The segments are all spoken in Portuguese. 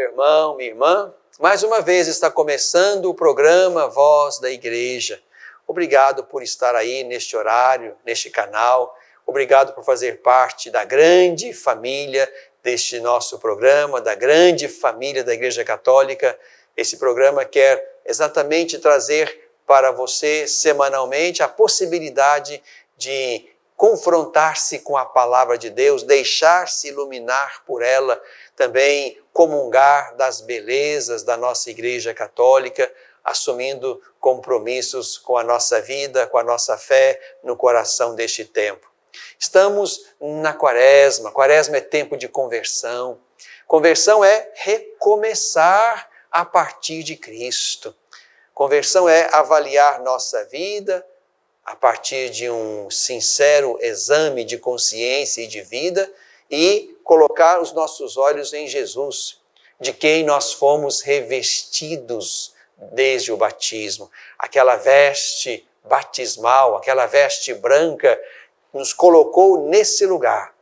irmão, minha irmã. Mais uma vez está começando o programa Voz da Igreja. Obrigado por estar aí neste horário, neste canal. Obrigado por fazer parte da grande família deste nosso programa, da grande família da Igreja Católica. Esse programa quer exatamente trazer para você semanalmente a possibilidade de confrontar-se com a palavra de Deus, deixar-se iluminar por ela, também comungar das belezas da nossa Igreja Católica, assumindo compromissos com a nossa vida, com a nossa fé no coração deste tempo. Estamos na Quaresma. Quaresma é tempo de conversão. Conversão é recomeçar a partir de Cristo. Conversão é avaliar nossa vida a partir de um sincero exame de consciência e de vida e colocar os nossos olhos em Jesus, de quem nós fomos revestidos desde o batismo. Aquela veste batismal, aquela veste branca, nos colocou nesse lugar.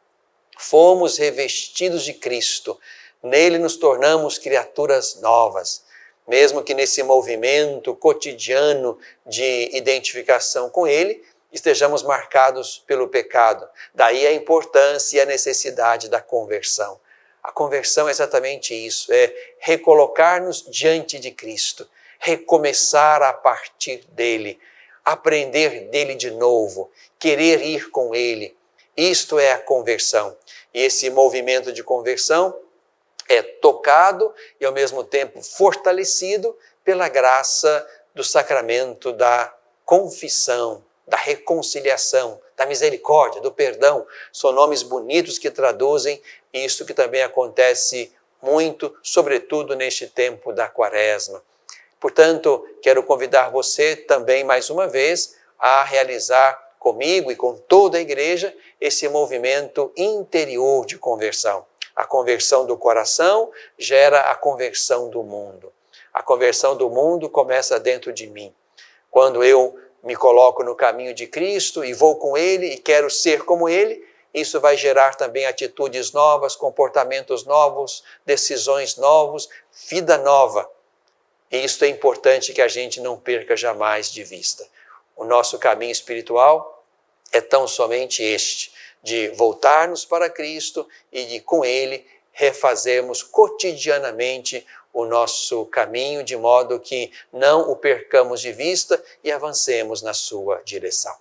Fomos revestidos de Cristo. Nele nos tornamos criaturas novas. Mesmo que nesse movimento cotidiano de identificação com Ele, estejamos marcados pelo pecado. Daí a importância e a necessidade da conversão. A conversão é exatamente isso, é recolocar-nos diante de Cristo, recomeçar a partir dEle, aprender dEle de novo, querer ir com Ele. Isto é a conversão. E esse movimento de conversão é tocado e ao mesmo tempo fortalecido pela graça do sacramento da confissão, da reconciliação, da misericórdia, do perdão. São nomes bonitos que traduzem isso que também acontece muito, sobretudo neste tempo da Quaresma. Portanto, quero convidar você também mais uma vez a realizar comigo e com toda a igreja esse movimento interior de conversão. A conversão do coração gera a conversão do mundo. A conversão do mundo começa dentro de mim. Quando eu me coloco no caminho de Cristo e vou com Ele e quero ser como Ele, isso vai gerar também atitudes novas, comportamentos novos, decisões novas, vida nova. E isso é importante que a gente não perca jamais de vista. O nosso caminho espiritual é tão somente este, de voltarmos para Cristo e de, com Ele, refazermos cotidianamente o nosso caminho, de modo que não o percamos de vista e avancemos na sua direção.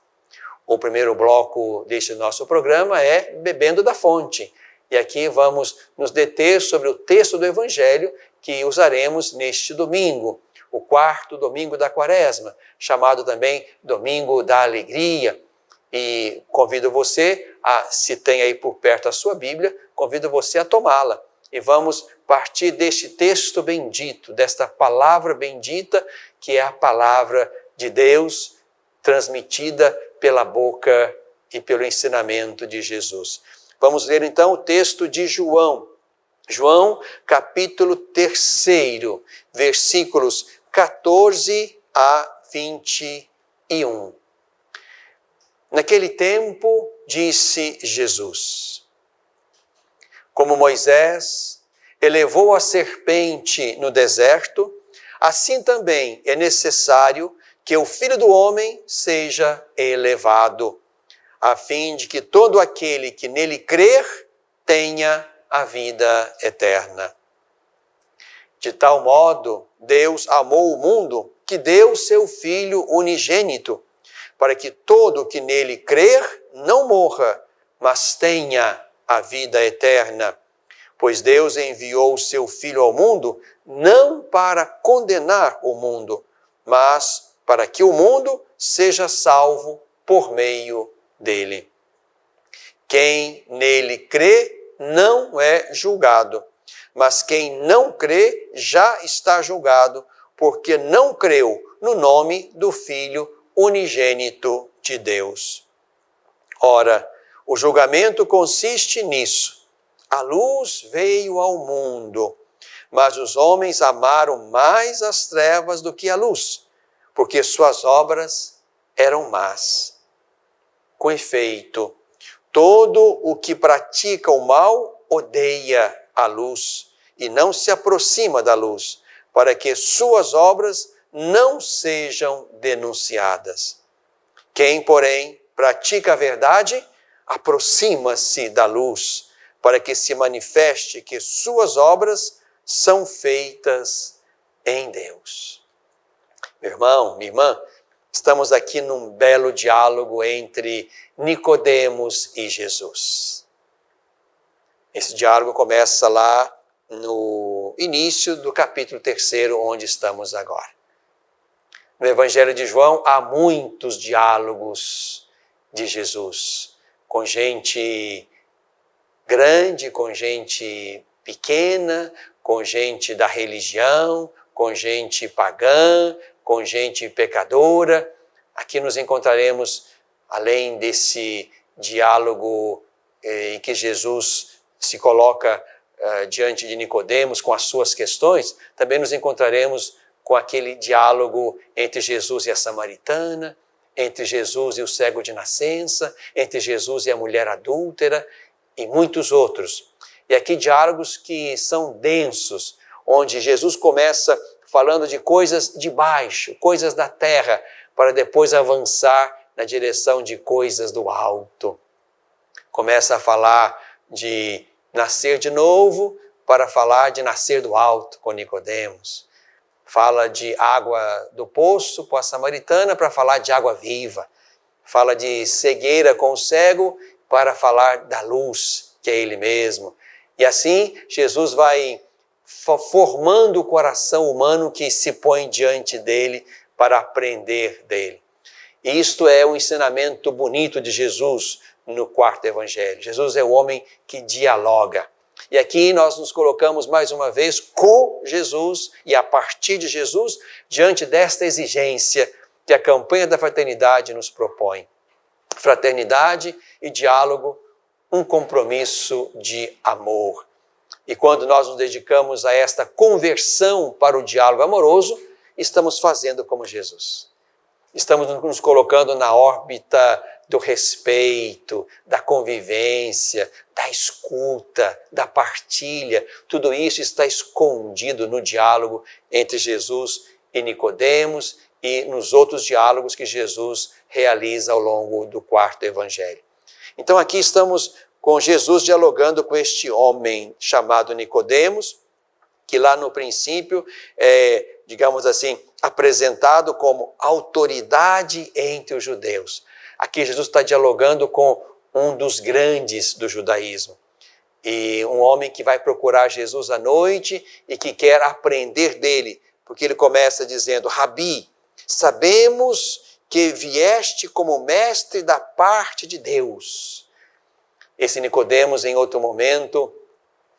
O primeiro bloco deste nosso programa é Bebendo da Fonte. E aqui vamos nos deter sobre o texto do Evangelho que usaremos neste domingo, o quarto domingo da Quaresma, chamado também Domingo da Alegria. E convido você, se tem aí por perto a sua Bíblia, convido você a tomá-la. E vamos partir deste texto bendito, desta palavra bendita, que é a palavra de Deus, transmitida pela boca e pelo ensinamento de Jesus. Vamos ler então o texto de João. João, capítulo 3, versículos 14 a 21. Naquele tempo, disse Jesus: como Moisés elevou a serpente no deserto, assim também é necessário que o Filho do Homem seja elevado, a fim de que todo aquele que nele crer tenha a vida eterna. De tal modo, Deus amou o mundo que deu seu Filho unigênito, para que todo o que nele crer não morra, mas tenha a vida eterna. Pois Deus enviou o seu Filho ao mundo, não para condenar o mundo, mas para que o mundo seja salvo por meio dele. Quem nele crê não é julgado, mas quem não crê já está julgado, porque não creu no nome do Filho unigênito de Deus. Ora, o julgamento consiste nisso. A luz veio ao mundo, mas os homens amaram mais as trevas do que a luz, porque suas obras eram más. Com efeito, todo o que pratica o mal odeia a luz e não se aproxima da luz, para que suas obras não sejam denunciadas. Quem, porém, pratica a verdade, aproxima-se da luz, para que se manifeste que suas obras são feitas em Deus. Meu irmão, minha irmã, estamos aqui num belo diálogo entre Nicodemos e Jesus. Esse diálogo começa lá no início do capítulo 3, onde estamos agora. No Evangelho de João há muitos diálogos de Jesus, com gente grande, com gente pequena, com gente da religião, com gente pagã, com gente pecadora. Aqui nos encontraremos, além desse diálogo em que Jesus se coloca diante de Nicodemos com as suas questões, também nos encontraremos com aquele diálogo entre Jesus e a samaritana, entre Jesus e o cego de nascença, entre Jesus e a mulher adúltera e muitos outros. E aqui diálogos que são densos, onde Jesus começa falando de coisas de baixo, coisas da terra, para depois avançar na direção de coisas do alto. Começa a falar de nascer de novo, para falar de nascer do alto com Nicodemos. Fala de água do poço com a samaritana para falar de água viva. Fala de cegueira com o cego para falar da luz, que é Ele mesmo. E assim Jesus vai formando o coração humano que se põe diante dele para aprender dele. E isto é um ensinamento bonito de Jesus no quarto evangelho. Jesus é o homem que dialoga. E aqui nós nos colocamos mais uma vez com Jesus e a partir de Jesus diante desta exigência que a campanha da fraternidade nos propõe. Fraternidade e diálogo, um compromisso de amor. E quando nós nos dedicamos a esta conversão para o diálogo amoroso, estamos fazendo como Jesus. Estamos nos colocando na órbita do respeito, da convivência, da escuta, da partilha. Tudo isso está escondido no diálogo entre Jesus e Nicodemos e nos outros diálogos que Jesus realiza ao longo do quarto evangelho. Então aqui estamos com Jesus dialogando com este homem chamado Nicodemos, que lá no princípio é, digamos assim, apresentado como autoridade entre os judeus. Aqui Jesus está dialogando com um dos grandes do judaísmo. E um homem que vai procurar Jesus à noite e que quer aprender dele, porque ele começa dizendo: Rabi, sabemos que vieste como mestre da parte de Deus. Esse Nicodemos, em outro momento,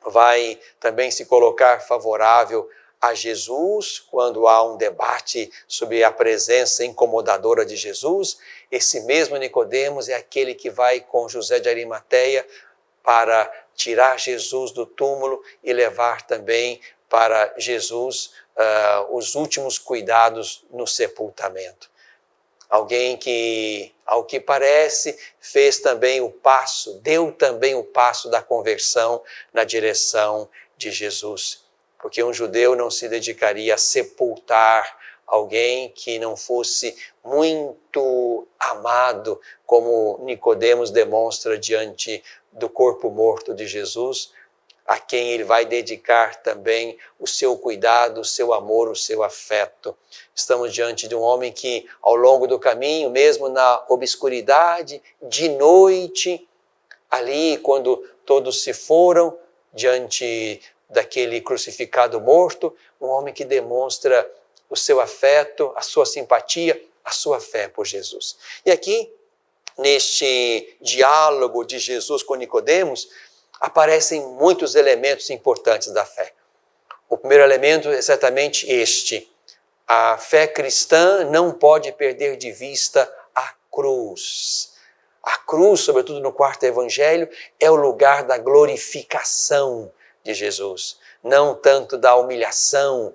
vai também se colocar favorável a Jesus, quando há um debate sobre a presença incomodadora de Jesus. Esse mesmo Nicodemos é aquele que vai com José de Arimateia para tirar Jesus do túmulo e levar também para Jesus os últimos cuidados no sepultamento. Alguém que, ao que parece, fez também o passo, deu também o passo da conversão na direção de Jesus. Porque um judeu não se dedicaria a sepultar alguém que não fosse muito amado, como Nicodemos demonstra diante do corpo morto de Jesus, a quem ele vai dedicar também o seu cuidado, o seu amor, o seu afeto. Estamos diante de um homem que, ao longo do caminho, mesmo na obscuridade, de noite, ali, quando todos se foram, diante daquele crucificado morto, um homem que demonstra o seu afeto, a sua simpatia, a sua fé por Jesus. E aqui, neste diálogo de Jesus com Nicodemos, aparecem muitos elementos importantes da fé. O primeiro elemento é certamente este: a fé cristã não pode perder de vista a cruz. A cruz, sobretudo no quarto evangelho, é o lugar da glorificação de Jesus. Não tanto da humilhação,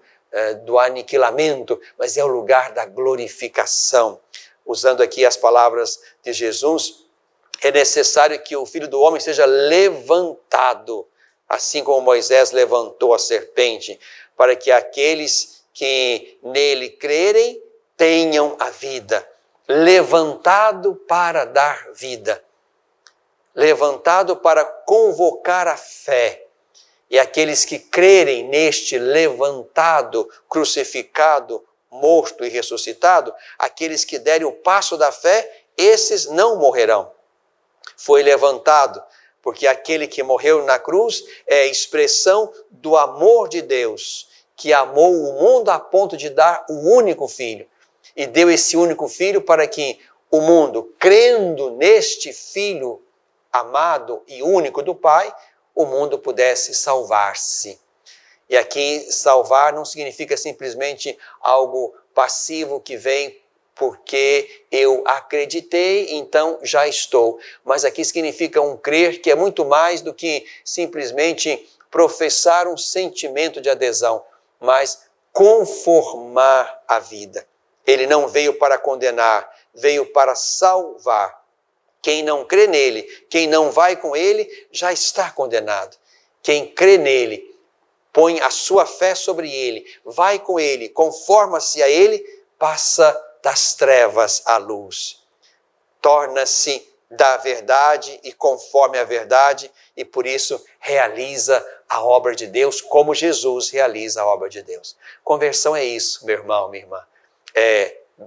do aniquilamento, mas é o lugar da glorificação. Usando aqui as palavras de Jesus, é necessário que o Filho do Homem seja levantado assim como Moisés levantou a serpente, para que aqueles que nele crerem tenham a vida. Levantado para dar vida, levantado para convocar a fé. E aqueles que crerem neste levantado, crucificado, morto e ressuscitado, aqueles que derem o passo da fé, esses não morrerão. Foi levantado, porque aquele que morreu na cruz é a expressão do amor de Deus, que amou o mundo a ponto de dar o único Filho. E deu esse único Filho para que o mundo, crendo neste Filho amado e único do Pai, o mundo pudesse salvar-se. E aqui salvar não significa simplesmente algo passivo que vem porque eu acreditei, então já estou. Mas aqui significa um crer que é muito mais do que simplesmente professar um sentimento de adesão, mas conformar a vida. Ele não veio para condenar, veio para salvar. Quem não crê nele, quem não vai com ele, já está condenado. Quem crê nele, põe a sua fé sobre ele, vai com ele, conforma-se a ele, passa das trevas à luz. Torna-se da verdade e conforme a verdade, e por isso realiza a obra de Deus como Jesus realiza a obra de Deus. Conversão é isso, meu irmão, minha irmã.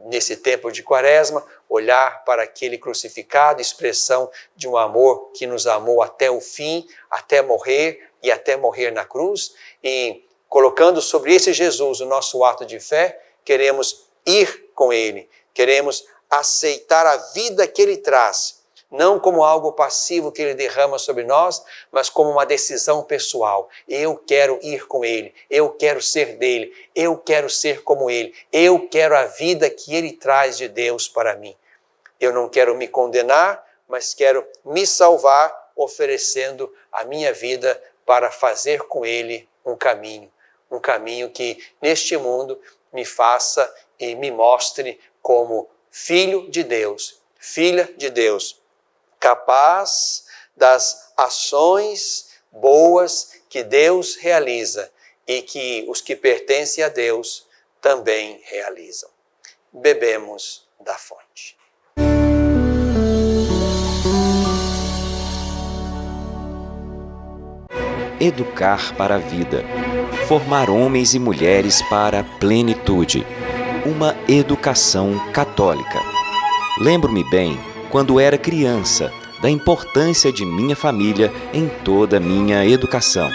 Nesse tempo de Quaresma, olhar para aquele crucificado, expressão de um amor que nos amou até o fim, até morrer e até morrer na cruz, e colocando sobre esse Jesus o nosso ato de fé, queremos ir com ele, queremos aceitar a vida que ele traz, não como algo passivo que ele derrama sobre nós, mas como uma decisão pessoal. Eu quero ir com ele, eu quero ser dele, eu quero ser como ele, eu quero a vida que ele traz de Deus para mim. Eu não quero me condenar, mas quero me salvar, oferecendo a minha vida para fazer com ele um caminho que neste mundo me faça e me mostre como filho de Deus, filha de Deus, capaz das ações boas que Deus realiza e que os que pertencem a Deus também realizam. Bebemos da fonte. Educar para a vida. Formar homens e mulheres para a plenitude. Uma educação católica. Lembro-me bem, quando era criança, da importância de minha família em toda a minha educação.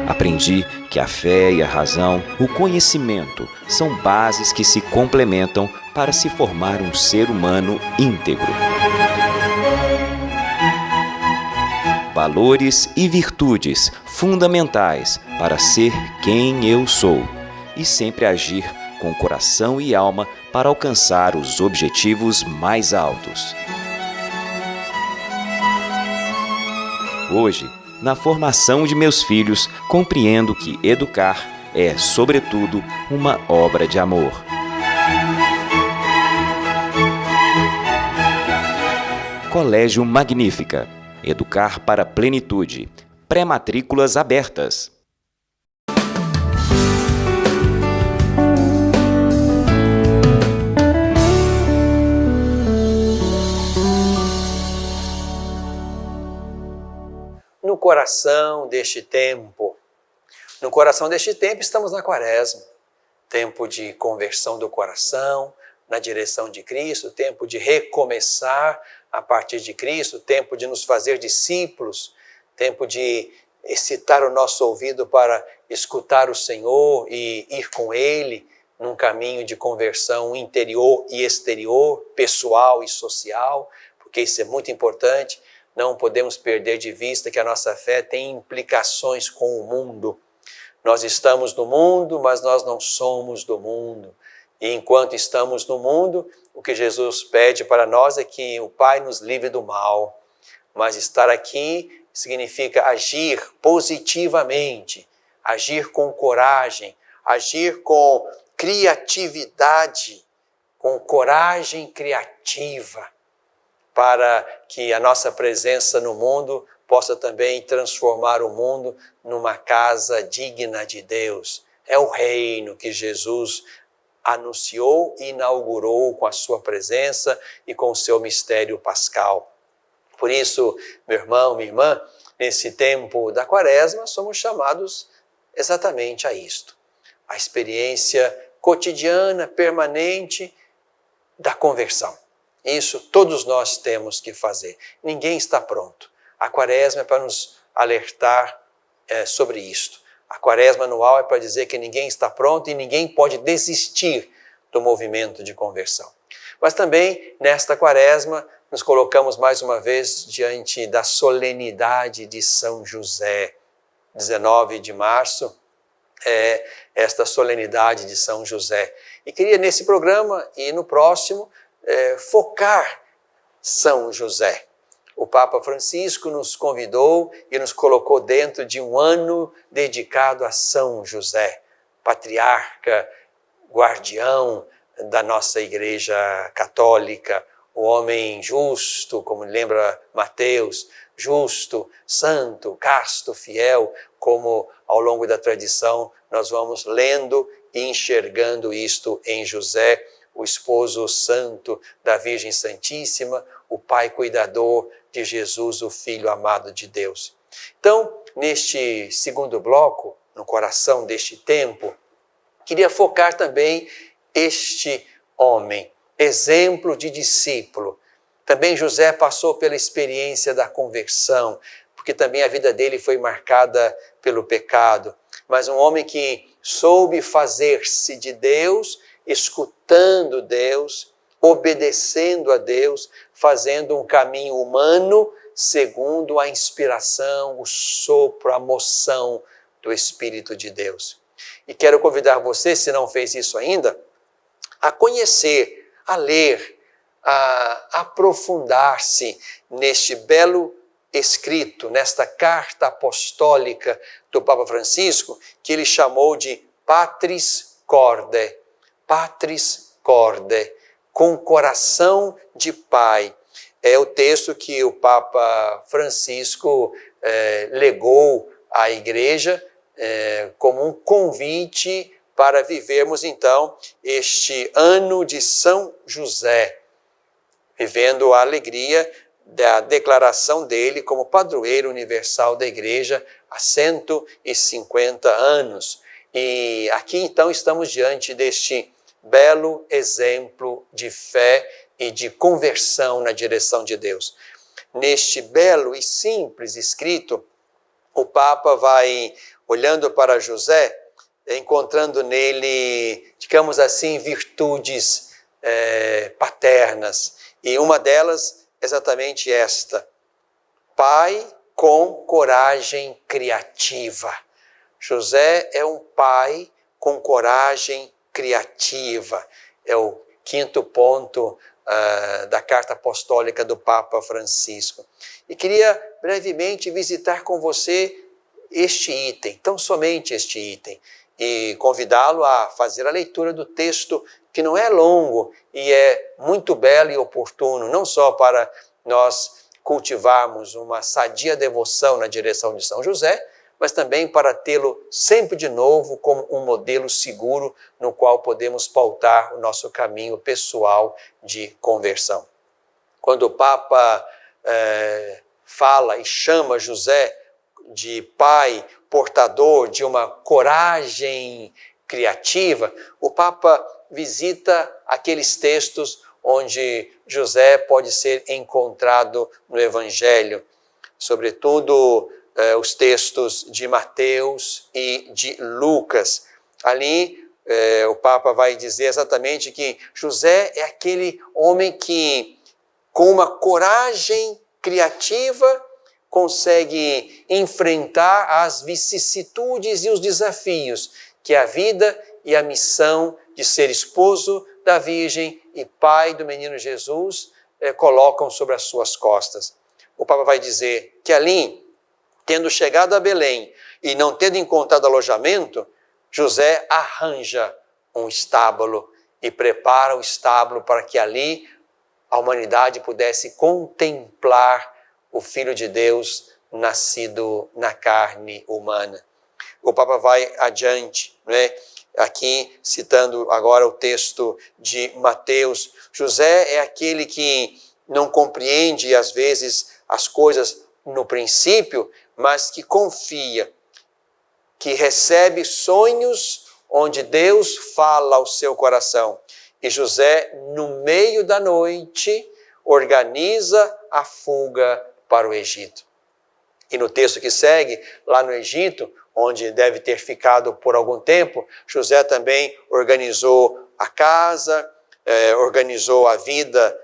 Aprendi que a fé e a razão, o conhecimento, são bases que se complementam para se formar um ser humano íntegro. Valores e virtudes fundamentais para ser quem eu sou e sempre agir com coração e alma para alcançar os objetivos mais altos. Hoje, na formação de meus filhos, compreendo que educar é, sobretudo, uma obra de amor. Colégio Magnífica. Educar para a plenitude. Pré-matrículas abertas. No coração deste tempo estamos na Quaresma, tempo de conversão do coração na direção de Cristo, tempo de recomeçar a partir de Cristo, tempo de nos fazer discípulos, tempo de excitar o nosso ouvido para escutar o Senhor e ir com Ele num caminho de conversão interior e exterior, pessoal e social, porque isso é muito importante. Não podemos perder de vista que a nossa fé tem implicações com o mundo. Nós estamos no mundo, mas nós não somos do mundo. E enquanto estamos no mundo, o que Jesus pede para nós é que o Pai nos livre do mal. Mas estar aqui significa agir positivamente, agir com coragem, agir com criatividade, com coragem criativa, para que a nossa presença no mundo possa também transformar o mundo numa casa digna de Deus. É o reino que Jesus anunciou e inaugurou com a sua presença e com o seu mistério pascal. Por isso, meu irmão, minha irmã, nesse tempo da Quaresma, somos chamados exatamente a isto. A experiência cotidiana, permanente da conversão. Isso todos nós temos que fazer. Ninguém está pronto. A Quaresma é para nos alertar sobre isto. A Quaresma anual é para dizer que ninguém está pronto e ninguém pode desistir do movimento de conversão. Mas também, nesta Quaresma, nos colocamos mais uma vez diante da solenidade de São José. 19 de março é esta solenidade de São José. E queria nesse programa e no próximo focar São José. O Papa Francisco nos convidou e nos colocou dentro de um ano dedicado a São José, patriarca, guardião da nossa Igreja Católica, o homem justo, como lembra Mateus, justo, santo, casto, fiel, como ao longo da tradição nós vamos lendo e enxergando isto em José, o esposo santo da Virgem Santíssima, o pai cuidador de Jesus, o Filho amado de Deus. Então, neste segundo bloco, no coração deste tempo, queria focar também este homem, exemplo de discípulo. Também José passou pela experiência da conversão, porque também a vida dele foi marcada pelo pecado, mas um homem que soube fazer-se de Deus, escutando Deus, obedecendo a Deus, fazendo um caminho humano segundo a inspiração, o sopro, a moção do Espírito de Deus. E quero convidar você, se não fez isso ainda, a conhecer, a ler, a aprofundar-se neste belo escrito, nesta carta apostólica do Papa Francisco, que ele chamou de Patris Corde. Patris Corde, com coração de pai. É o texto que o Papa Francisco legou à Igreja como um convite para vivermos então este ano de São José, vivendo a alegria da declaração dele como padroeiro universal da Igreja há 150 anos. E aqui então estamos diante deste belo exemplo de fé e de conversão na direção de Deus. Neste belo e simples escrito, o Papa vai olhando para José, encontrando nele, digamos assim, virtudes paternas. E uma delas é exatamente esta: pai com coragem criativa. José é um pai com coragem criativa. É o quinto ponto da carta apostólica do Papa Francisco. E queria brevemente visitar com você este item, tão somente este item, e convidá-lo a fazer a leitura do texto, que não é longo e é muito belo e oportuno, não só para nós cultivarmos uma sadia devoção na direção de São José, mas também para tê-lo sempre de novo como um modelo seguro no qual podemos pautar o nosso caminho pessoal de conversão. Quando o Papa fala e chama José de pai portador de uma coragem criativa, o Papa visita aqueles textos onde José pode ser encontrado no Evangelho, sobretudo os textos de Mateus e de Lucas. Ali o Papa vai dizer exatamente que José é aquele homem que, com uma coragem criativa, consegue enfrentar as vicissitudes e os desafios que a vida e a missão de ser esposo da Virgem e pai do menino Jesus colocam sobre as suas costas. O Papa vai dizer que ali, tendo chegado a Belém e não tendo encontrado alojamento, José arranja um estábulo e prepara o estábulo para que ali a humanidade pudesse contemplar o Filho de Deus nascido na carne humana. O Papa vai adiante, né? Aqui citando agora o texto de Mateus. José é aquele que não compreende às vezes as coisas no princípio, mas que confia, que recebe sonhos onde Deus fala ao seu coração. E José, no meio da noite, organiza a fuga para o Egito. E no texto que segue, lá no Egito, onde deve ter ficado por algum tempo, José também organizou a casa, organizou a vida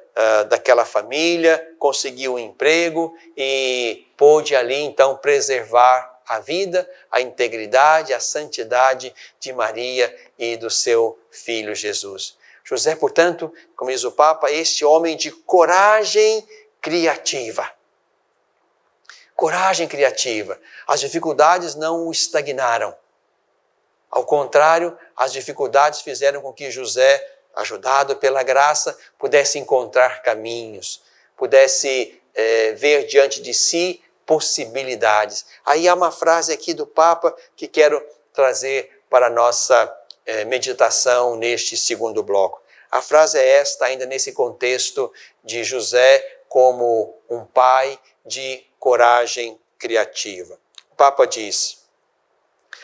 daquela família, conseguiu um emprego e pôde ali então preservar a vida, a integridade, a santidade de Maria e do seu filho Jesus. José, portanto, como diz o Papa, este homem de coragem criativa. Coragem criativa. As dificuldades não o estagnaram. Ao contrário, as dificuldades fizeram com que José, ajudado pela graça, pudesse encontrar caminhos, pudesse ver diante de si possibilidades. Aí há uma frase aqui do Papa que quero trazer para a nossa meditação neste segundo bloco. A frase é esta, ainda nesse contexto de José como um pai de coragem criativa. O Papa diz: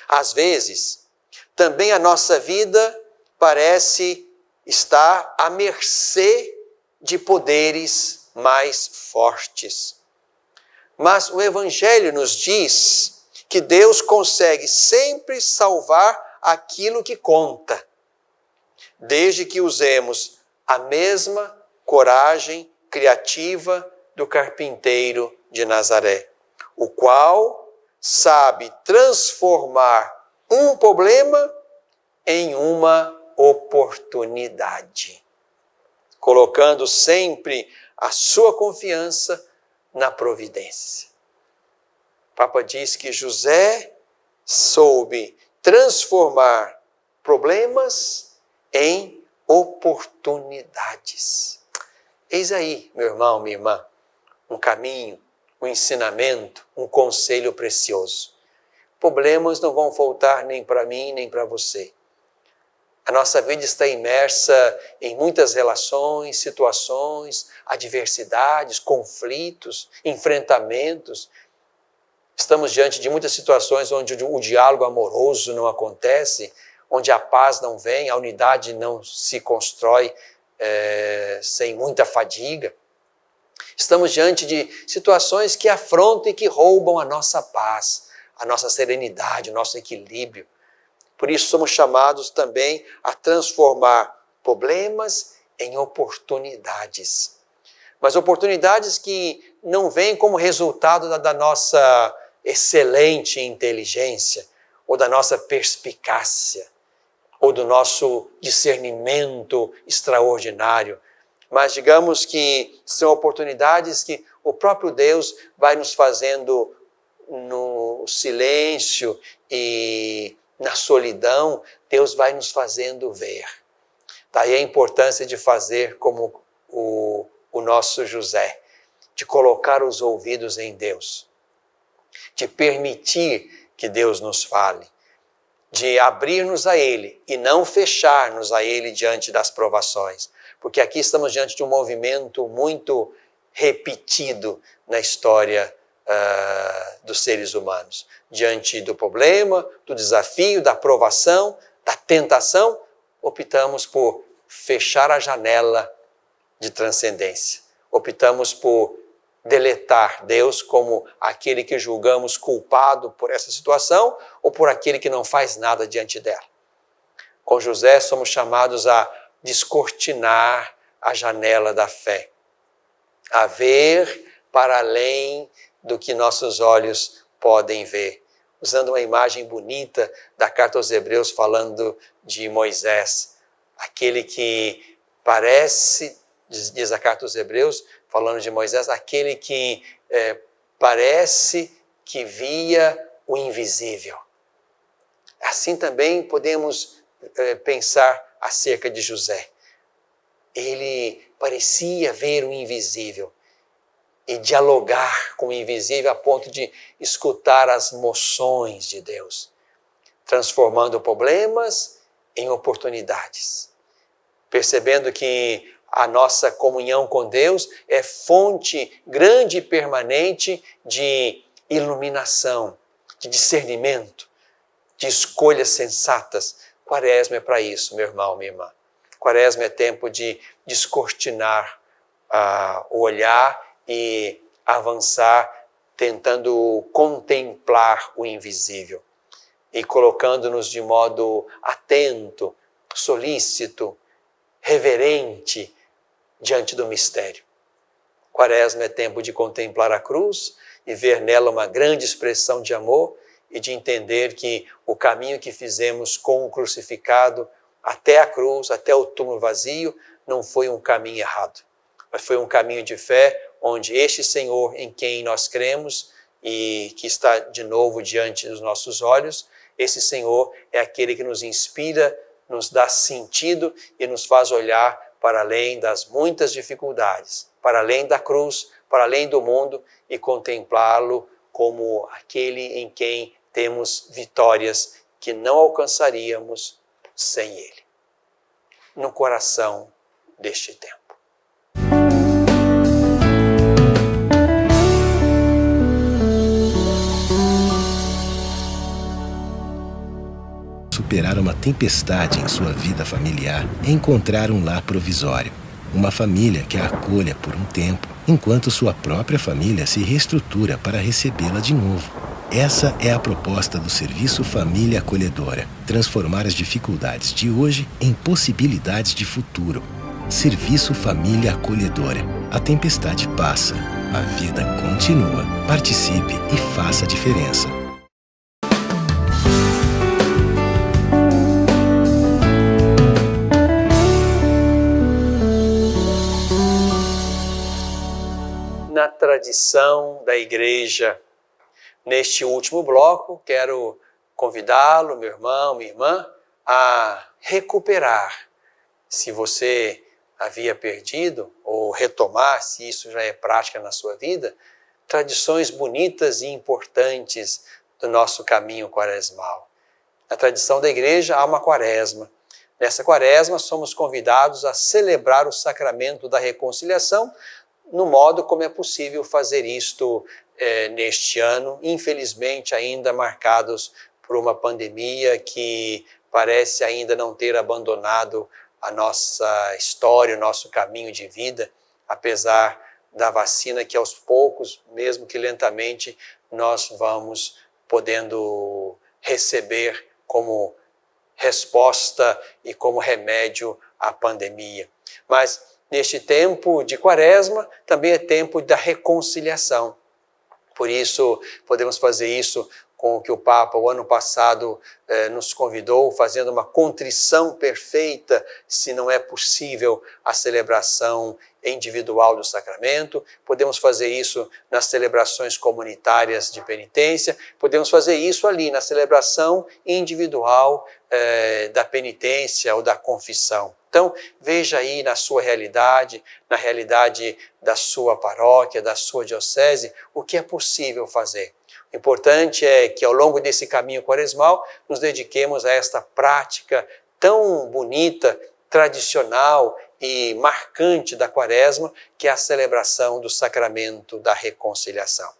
às vezes, também a nossa vida parece estar à mercê de poderes mais fortes. Mas o Evangelho nos diz que Deus consegue sempre salvar aquilo que conta, desde que usemos a mesma coragem criativa do carpinteiro de Nazaré, o qual sabe transformar um problema em uma oportunidade, colocando sempre a sua confiança na providência. O Papa diz que José soube transformar problemas em oportunidades. Eis aí, meu irmão, minha irmã, um caminho, um ensinamento, um conselho precioso. Problemas não vão faltar nem para mim, nem para você. A nossa vida está imersa em muitas relações, situações, adversidades, conflitos, enfrentamentos. Estamos diante de muitas situações onde o diálogo amoroso não acontece, onde a paz não vem, a unidade não se constrói sem muita fadiga. Estamos diante de situações que afrontam e que roubam a nossa paz, a nossa serenidade, o nosso equilíbrio. Por isso somos chamados também a transformar problemas em oportunidades. Mas oportunidades que não vêm como resultado da nossa excelente inteligência, ou da nossa perspicácia, ou do nosso discernimento extraordinário. Mas digamos que são oportunidades que o próprio Deus vai nos fazendo no silêncio e na solidão, Deus vai nos fazendo ver. Daí a importância de fazer como o nosso José, de colocar os ouvidos em Deus, de permitir que Deus nos fale, de abrir-nos a Ele e não fechar-nos a Ele diante das provações. Porque aqui estamos diante de um movimento muito repetido na história dos seres humanos. Diante do problema, do desafio, da provação, da tentação, optamos por fechar a janela de transcendência. Optamos por deletar Deus como aquele que julgamos culpado por essa situação ou por aquele que não faz nada diante dela. Com José somos chamados a descortinar a janela da fé, a ver para além do que nossos olhos podem ver. Usando uma imagem bonita da carta aos Hebreus falando de Moisés, aquele que parece, diz a carta aos Hebreus, falando de Moisés, aquele que parece que via o invisível. Assim também podemos pensar acerca de José. Ele parecia ver o invisível. e dialogar com o invisível a ponto de escutar as moções de Deus, transformando problemas em oportunidades, percebendo que a nossa comunhão com Deus é fonte grande e permanente de iluminação, de discernimento, de escolhas sensatas. Quaresma é para isso, meu irmão, minha irmã. Quaresma é tempo de descortinar o olhar e avançar, tentando contemplar o invisível e colocando-nos de modo atento, solícito, reverente diante do mistério. Quaresma é tempo de contemplar a cruz e ver nela uma grande expressão de amor e de entender que o caminho que fizemos com o crucificado até a cruz, até o túmulo vazio, não foi um caminho errado, mas foi um caminho de fé onde este Senhor em quem nós cremos e que está de novo diante dos nossos olhos, esse Senhor é aquele que nos inspira, nos dá sentido e nos faz olhar para além das muitas dificuldades, para além da cruz, para além do mundo e contemplá-lo como aquele em quem temos vitórias que não alcançaríamos sem Ele. No coração deste tempo. Superar uma tempestade em sua vida familiar é encontrar um lar provisório. Uma família que a acolha por um tempo, enquanto sua própria família se reestrutura para recebê-la de novo. Essa é a proposta do Serviço Família Acolhedora. Transformar as dificuldades de hoje em possibilidades de futuro. Serviço Família Acolhedora. A tempestade passa, a vida continua. Participe e faça a diferença. Na tradição da igreja, neste último bloco, quero convidá-lo, meu irmão, minha irmã, a recuperar, se você havia perdido, ou retomar, se isso já é prática na sua vida, tradições bonitas e importantes do nosso caminho quaresmal. Na tradição da igreja há uma quaresma. Nessa quaresma somos convidados a celebrar o sacramento da reconciliação, no modo como é possível fazer isto neste ano, infelizmente ainda marcados por uma pandemia que parece ainda não ter abandonado a nossa história, o nosso caminho de vida, apesar da vacina que aos poucos, mesmo que lentamente, nós vamos podendo receber como resposta e como remédio à pandemia. Mas neste tempo de quaresma, também é tempo da reconciliação. Por isso, podemos fazer isso com o que o Papa, o ano passado, nos convidou, fazendo uma contrição perfeita, se não é possível a celebração individual do sacramento. Podemos fazer isso nas celebrações comunitárias de penitência. Podemos fazer isso ali, na celebração individual da penitência ou da confissão. Então, veja aí na sua realidade, na realidade da sua paróquia, da sua diocese, o que é possível fazer. O importante é que ao longo desse caminho quaresmal, nos dediquemos a esta prática tão bonita, tradicional e marcante da quaresma, que é a celebração do sacramento da reconciliação.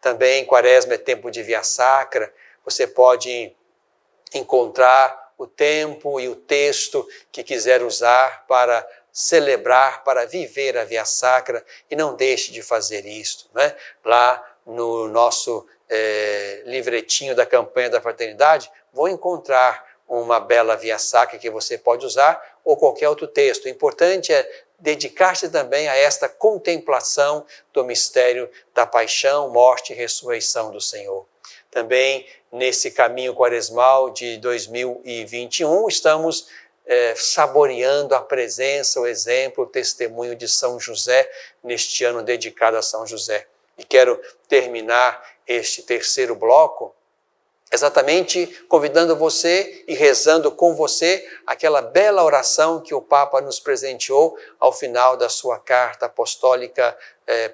Também quaresma é tempo de via sacra, você pode encontrar o tempo e o texto que quiser usar para celebrar, para viver a via sacra, e não deixe de fazer isto, né? Lá no nosso livretinho da campanha da fraternidade, vou encontrar uma bela via sacra que você pode usar, ou qualquer outro texto. O importante é dedicar-se também a esta contemplação do mistério da paixão, morte e ressurreição do Senhor. Também nesse caminho quaresmal de 2021, estamos saboreando a presença, o exemplo, o testemunho de São José, neste ano dedicado a São José. E quero terminar este terceiro bloco Exatamente convidando você e rezando com você aquela bela oração que o Papa nos presenteou ao final da sua carta apostólica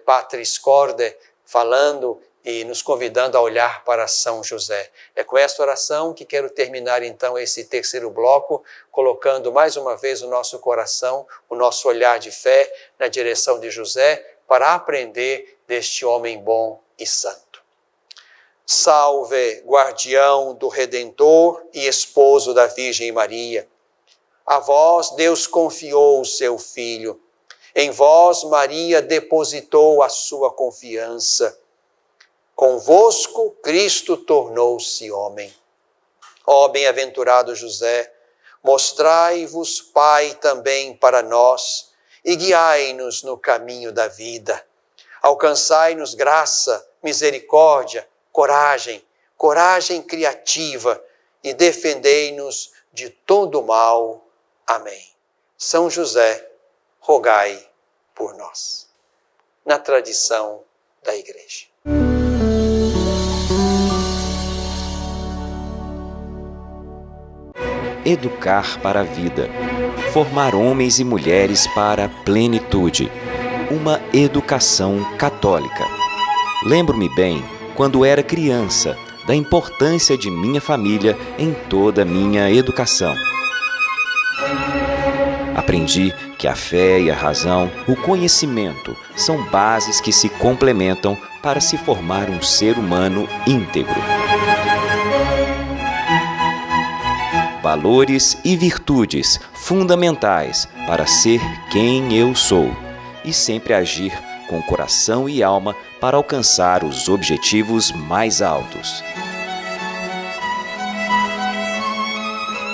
Patris Corde, falando e nos convidando a olhar para São José. É com esta oração que quero terminar então esse terceiro bloco, colocando mais uma vez o nosso coração, o nosso olhar de fé na direção de José, para aprender deste homem bom e santo. Salve, guardião do Redentor e esposo da Virgem Maria. A vós Deus confiou o seu Filho. Em vós Maria depositou a sua confiança. Convosco Cristo tornou-se homem. Ó bem-aventurado José, mostrai-vos Pai também para nós e guiai-nos no caminho da vida. Alcançai-nos graça, misericórdia, coragem criativa e defendei-nos de todo mal. Amém. São José, rogai por nós. Na tradição da Igreja. Educar para a vida. Formar homens e mulheres para a plenitude. Uma educação católica. Lembro-me bem, quando era criança, da importância de minha família em toda a minha educação. Aprendi que a fé e a razão, o conhecimento, são bases que se complementam para se formar um ser humano íntegro. Valores e virtudes fundamentais para ser quem eu sou e sempre agir com coração e alma para alcançar os objetivos mais altos.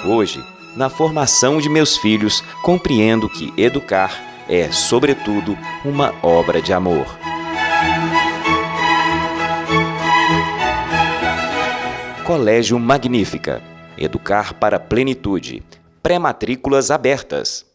Hoje, na formação de meus filhos, compreendo que educar é, sobretudo, uma obra de amor. Colégio Magnífica. Educar para a plenitude. Pré-matrículas abertas.